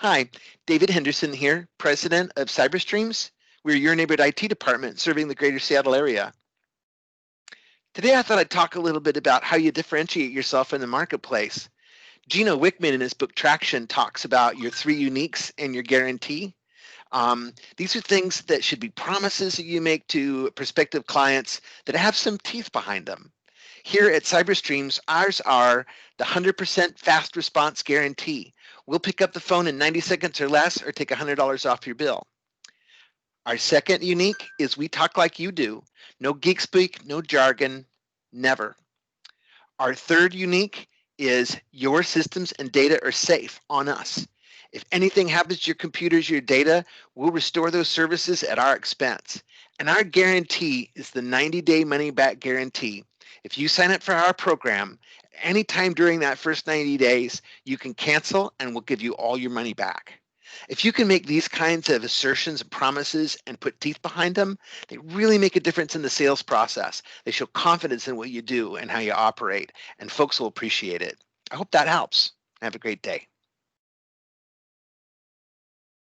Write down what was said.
Hi, David Henderson here, President of CyberStreams. We're your neighborhood IT department serving the greater Seattle area. Today I thought I'd talk a little bit about how you differentiate yourself in the marketplace. Gino Wickman in his book Traction talks about your three uniques and your guarantee. These are things that should be promises that you make to prospective clients that have some teeth behind them. Here at CyberStreams, ours are the 100% fast response guarantee. We'll pick up the phone in 90 seconds or less or take $100 off your bill. Our second unique is we talk like you do. No geek speak, no jargon, never. Our third unique is your systems and data are safe on us. If anything happens to your computers, your data, we'll restore those services at our expense. And our guarantee is the 90-day money-back guarantee. If you sign up for our program, anytime during that first 90 days, you can cancel and we'll give you all your money back. If you can make these kinds of assertions and promises and put teeth behind them, they really make a difference in the sales process. They show confidence in what you do and how you operate, and folks will appreciate it. I hope that helps. Have a great day.